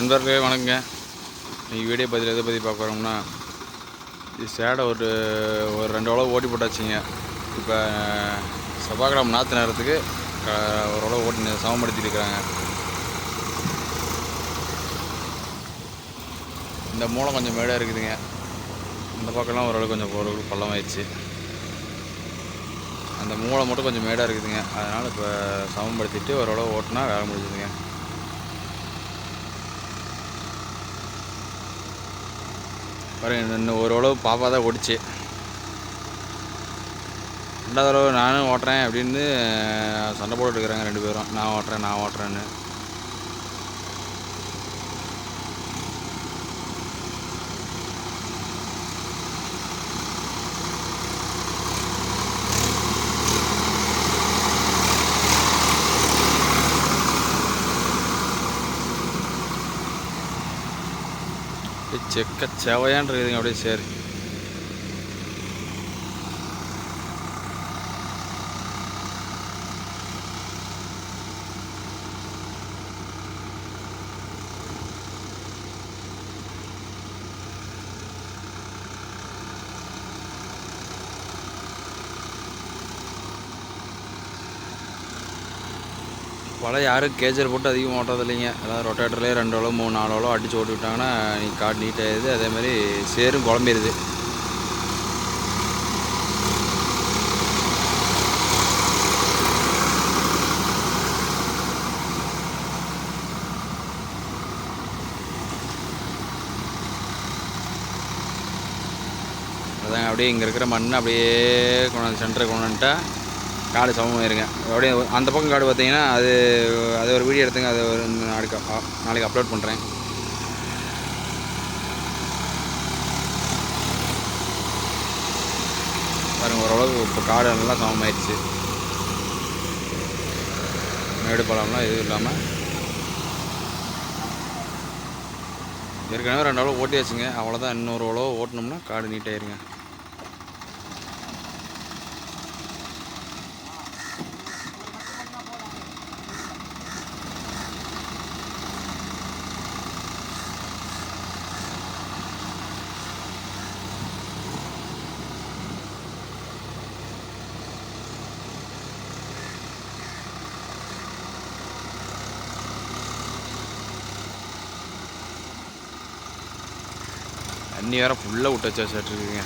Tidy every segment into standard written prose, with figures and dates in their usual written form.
நண்பர்களே வணக்கங்க. இன்றைக்கி வீடியோ பதில் எதை பற்றி பார்க்க வரோம்னா, இது சேடை ஒரு 2 உழவு ஓட்டி போட்டாச்சுங்க. இப்போ செவ்வாய்க்கிழமை நாற்று நேரத்துக்கு ஒரு உழவு ஓட்டி சமப்படுத்திட்டு இருக்கிறாங்க. இந்த மூலம் கொஞ்சம் மேடாக இருக்குதுங்க. இந்த பக்கம்லாம் ஓரளவு கொஞ்சம் பள்ளம் ஆயிடுச்சு. அந்த மூளை மட்டும் கொஞ்சம் மேடாக இருக்குதுங்க. அதனால் இப்போ சமப்படுத்திட்டு ஒரு உழவு ஓட்டினா வேலை முடிஞ்சுதுங்க. பாருங்க, இன்னும் ஒரு உழவு பாப்பா தான் ஓடிச்சு. 2வது தடவை நானும் ஓட்டுறேன் அப்படின்னு சண்டை போட்டுருக்குறாங்க 2 பேரும். நான் ஓட்டுறேன்னு. செக்க செவையான் இருக்குதுங்க அப்படியே. சரி, பல யாரும் கேஜர் போட்டு அதிகம் ஓட்டுறது இல்லைங்க. அதாவது ரொட்டேட்டர்லேயே 2 உழவு 3 4 உழவு அடித்து ஓட்டி விட்டாங்கன்னா காடு நீட்டாகிடுது. அதேமாதிரி சேரும் குழம்பிடுது. அதாங்க, அப்படியே இங்கே இருக்கிற மண் அப்படியே கொண்டாந்து சென்டருக்கு கொண்டு வந்துட்டா காடு சமமாயிருங்க. அப்படியே அந்த பக்கம் காடு பார்த்தீங்கன்னா அது ஒரு வீடியோ எடுத்துங்க. அது ஒரு நாளைக்கு அப்லோட் பண்ணுறேன். பாருங்கள், ஓரளவுக்கு இப்போ காடு நல்லா சமமாயிடுச்சு. மேடு பழம்லாம் எதுவும் இல்லாமல் ஏற்கனவே 2 உழவு ஓட்டியாச்சுங்க. அவ்வளோதான், இன்னொரு உழவு ஓட்டினோம்னா காடு நீட்டாயிருங்க. தண்ணி வேறு ஃபுல்லாக விட்டு வச்சாச்சுருக்குங்க.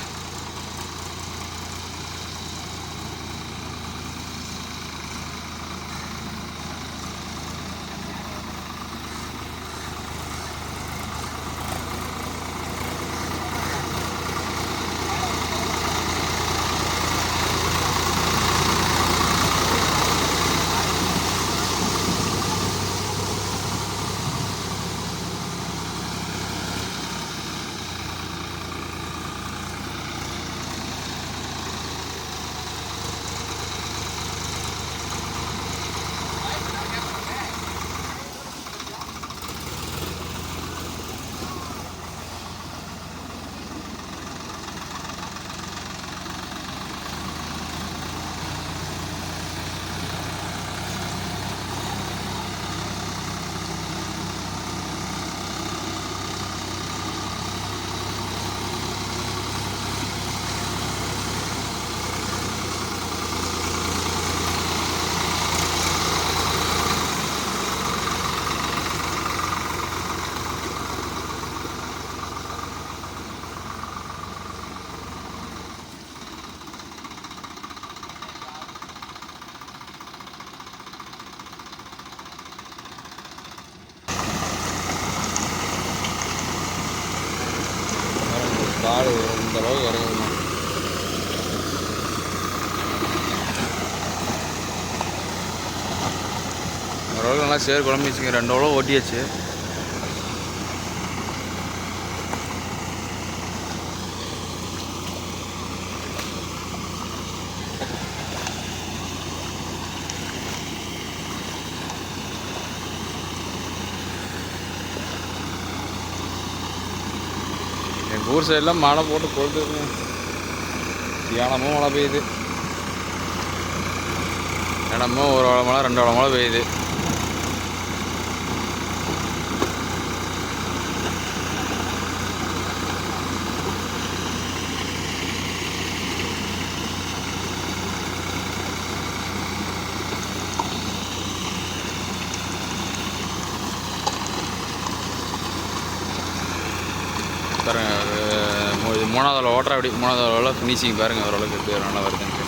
காடு இந்த அளவுக்கு இறங்குதுங்க. ஓரளவுக்கு நல்லா சேர் குழம்பிச்சுங்க. 2 உழவு ஓட்டியாச்சு. எங்கள் ஊர் சைடெலாம் மழை போட்டு கொளுத்துதுங்க. தியானமும் மழை பெய்யுது. இடமும் ஒரு மழை 2 மழை பெய்யுது. பாருங்கள், மூணாவது ஓட்டுற அப்படி மூணாவது ஃபினிஷிங் பாருங்கள் ஓரளவுக்கு எப்படி நல்லா வருதுன்ட்டு.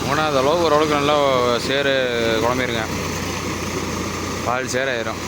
மூணாவது அளவு ஓரளவுக்கு நல்லா சேரு குழம்பிருங்க, பால் சேராயிரும்.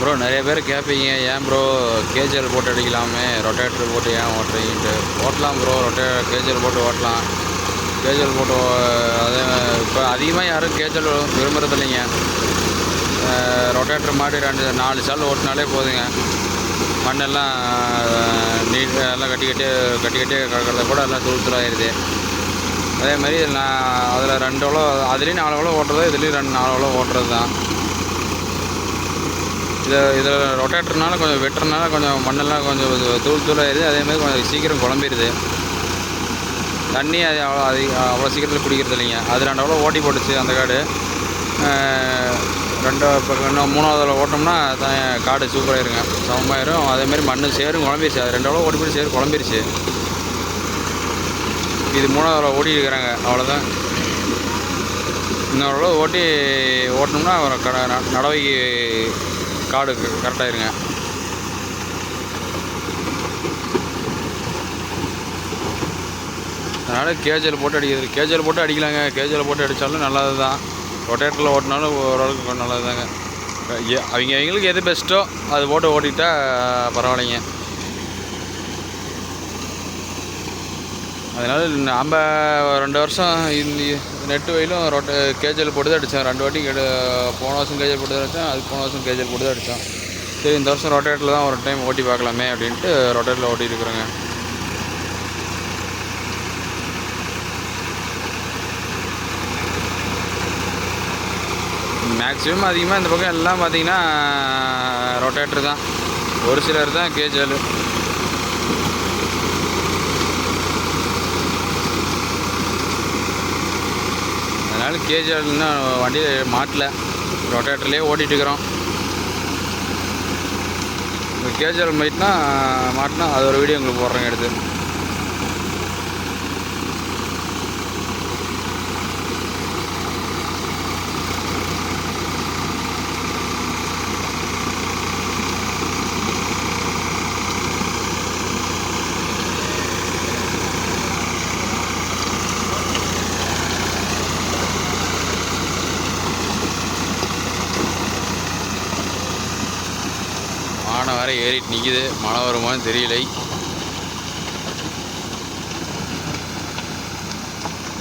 ப்ரோ நிறைய பேர் கேட்பீங்க, ஏன் ப்ரோ கேஜிஎல் போட்டு அடிக்கலாமே, ரொட்டேட்டர் போட்டு ஏன் ஓட்டுறீங்கன்ட்டு. ஓட்டலாம் ப்ரோ, கேஜிஎல் போட்டு ஓட்டலாம். கேஜிஎல் போட்டு அதே இப்போ அதிகமாக யாரும் கேஜிஎல் விரும்புறது இல்லைங்க. ரொட்டேட்டர் மாதிரி 4 சால் ஓட்டினாலே போதுங்க. மண்ணெல்லாம் எல்லாம் கட்டி கிடக்கிறத கூட எல்லாம் தூளாயிருது. அதே மாதிரி நான் அதில் 2 எவ்வளோ, அதுலேயும் 4 எவ்வளோ ஓட்டுறது, இதுலேயும் 4 எவ்வளோ ஓட்டுறது தான். இதில் ரொட்டேட்டர்னால கொஞ்சம் வெட்டுறதுனால கொஞ்சம் மண்ணெல்லாம் கொஞ்சம் தூளாயிருது. அதேமாதிரி கொஞ்சம் சீக்கிரம் குழம்பிடுது. தண்ணி அது அவ்வளோ சீக்கிரத்தில் குடிக்கிறது இல்லைங்க. அது 2 எவ்வளோ ஓட்டி போட்டுச்சு அந்த காடு. இப்போ இன்னும் 3வது ஓட்டோம்னா காடு சூப்பராகிருங்க, சமமாயிரும். அதேமாதிரி மண் சேரும் குழம்பிடுச்சு. அது 2 எவ்வளோ ஓட்டி போட்டு சேரும் குழம்பிடுச்சு. இது 3வது ஓடி இருக்கிறாங்க, அவ்வளோதான். இன்னொரு ஓட்டணும்னா நடவைக்கு காடு கரெக்டாகிருங்க. அதனால் கேஜில் போட்டு அடிக்கிறது, கேஜில் போட்டு அடிக்கலாங்க. கேஜில் போட்டு அடித்தாலும் நல்லது தான். ரொட்டேட்டரில் ஓட்டினாலும் ஓரளவுக்கு நல்லது தாங்க. அவங்களுக்கு எது பெஸ்ட்டோ அது போட்டு ஓட்டிக்கிட்டா பரவாயில்லைங்க. அதனால் நம்ம 2 வருஷம் இந்த நெட்டு வயலும் கேஜில் போட்டு தான் அடித்தோம். 2 வாட்டி போன வருஷம் கேஜில் போட்டு தான் அடித்தோம். அதுக்கு போன வருஷம் கேஜில் போட்டு தான் அடித்தோம். சரி, இந்த வருஷம் ரொட்டேட்டரில் தான் ஒரு டைம் ஓட்டி பார்க்கலாமே அப்படின்ட்டு ரொட்டேட்டரில் ஓட்டிகிட்டு இருக்கிறோங்க. மேக்ஸிமம் அதிகமாக இந்த பக்கம் எல்லாம் பார்த்திங்கன்னா ரொட்டேட்டர் தான். ஒரு சிலர் தான் கேஜில். அதனால் கேஜில் இன்னும் வண்டியில் மாட்டல, ரொட்டேட்டர்லேயே ஓட்டிகிட்டுருக்குறோம். இப்போ கேஜில் மாட்டினா அது ஒரு வீடியோ உங்களுக்கு போடுறேங்க எடுத்து. வானம் வேறு ஏறிட்டு நிற்கிது, மழை வருமானு தெரியலை.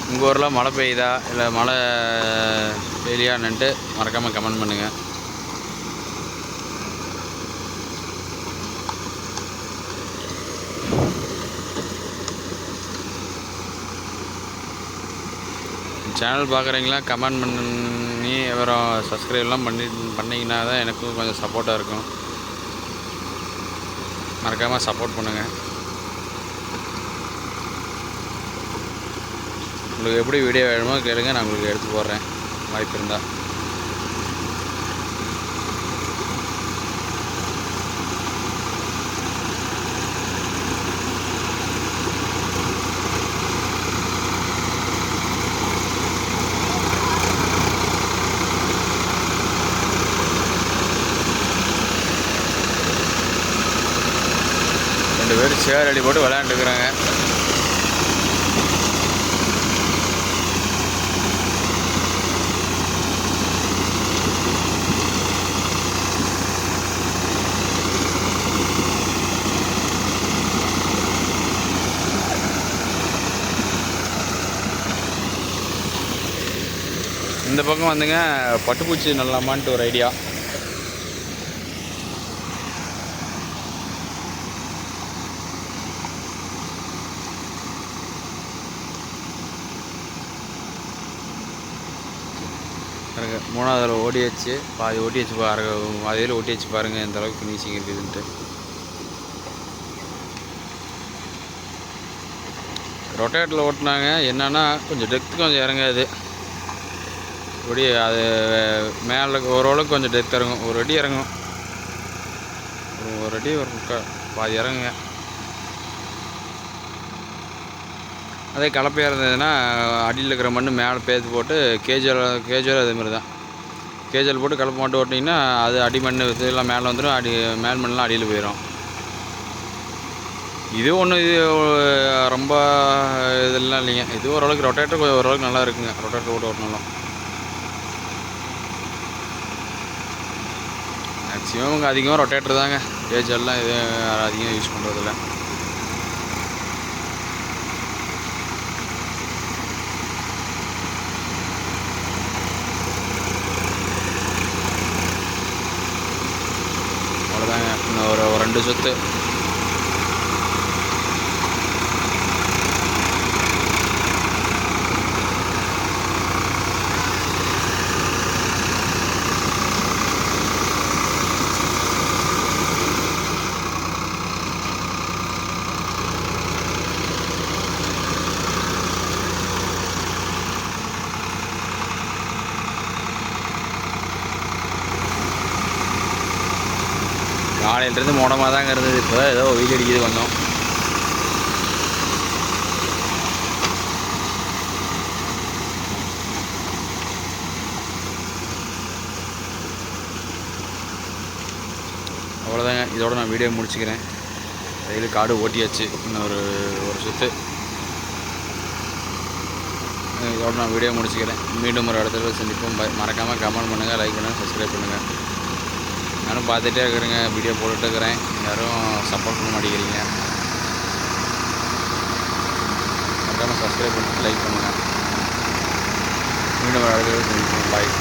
உங்கள் ஊரில் மழை பெய்யுதா இல்லை மழை பெய்யலையான்னுட்டு மறக்காமல் கமெண்ட் பண்ணுங்கள். சேனல் பார்க்குறீங்களா? கமெண்ட் பண்ணி அப்புறம் சப்ஸ்கிரைப்லாம் பண்ணிங்கன்னா தான் எனக்கும் கொஞ்சம் சப்போர்ட்டாக இருக்கும். மறக்காமல் சப்போர்ட் பண்ணுங்கள். உங்களுக்கு எப்படி வீடியோ வேணுமோ கேளுங்க, நான் உங்களுக்கு எடுத்து போடுறேன் வாய்ப்பு இருந்தால். ரெண்டு பேரும் சேர் அடி போட்டு விளையாண்டுக்கிறாங்க. இந்த பக்கம் வந்துங்க பட்டுப்பூச்சி நல்லாமான்ட்டு ஒரு ஐடியா. பாருங்க, 3வது ஓடியாச்சு, பாதி ஓட்டியாச்சு பாருங்க, பாதியில் ஓட்டியாச்சு பாருங்கள் எந்த அளவுக்கு ஃபினிஷிங் இருக்குதுன்ட்டு. ரொட்டேட்டரில் ஓட்டினாங்க என்னன்னா கொஞ்சம் டெப்த்து கொஞ்சம் இறங்காது. இப்படி அது மேலே ஓரளவுக்கு கொஞ்சம் டெப்த் இறங்கும், ஒரு அடி இறங்கும், ஒரு அடி ஒரு பாதி இறங்குங்க. அதே கலப்பையாக இருந்ததுன்னா அடியில் இருக்கிற மண் மேலே பேத்து போட்டு கேஜுவல் அதேமாதிரி தான். கேஜுவல் போட்டு கலப்பை மட்டும் ஓட்டிங்கன்னா அது அடி மண் இதெல்லாம் மேலே வந்துடும், மேல் மண்ணெலாம் அடியில் போயிடும். இது ஒன்று, இது ரொம்ப இதெல்லாம் இல்லைங்க. இது ஓரளவுக்கு ரொட்டேட்டர் கொஞ்சம் ஓரளவுக்கு நல்லா இருக்குங்க. ரொட்டேட்டர் போட்டு ஓட்டினாலும் மேக்ஸிமம் இங்கே அதிகமாக ரொட்டேட்டர் தாங்க. கேஜுவல்லாம் இது அதிகம் யூஸ் பண்ணுறதில்ல. அவ்வளோதாங்க, இன்னும் ஒரு 2 சுற்று. காலையிலேருந்து மோடமாக தாங்க இருந்தது. இப்போ ஏதோ வெயில் அடிக்குது கொஞ்சம். இதோட நான் வீடியோ முடிச்சுக்கிறேன். ரயில் காடு ஓட்டியாச்சு, இன்னும் ஒரு சுற்று. இதோட நான் வீடியோ முடிச்சுக்கிறேன். மீண்டும் ஒரு இடத்துல சந்திப்போம். மறக்காமல் கமெண்ட் பண்ணுங்கள், லைக் பண்ணுங்கள், சப்ஸ்கிரைப் பண்ணுங்கள். நானும் பார்த்துட்டே இருக்கிறேங்க, வீடியோ போட்டுட்டு இருக்கிறேன். யாரும் சப்போர்ட் பண்ண மாட்டேங்கிறீங்க. மறக்காமல் சப்ஸ்கிரைப் பண்ணிட்டு லைக் பண்ணுங்கள். மீண்டும் ஒரு இடத்துல சந்திப்போம். பாய்.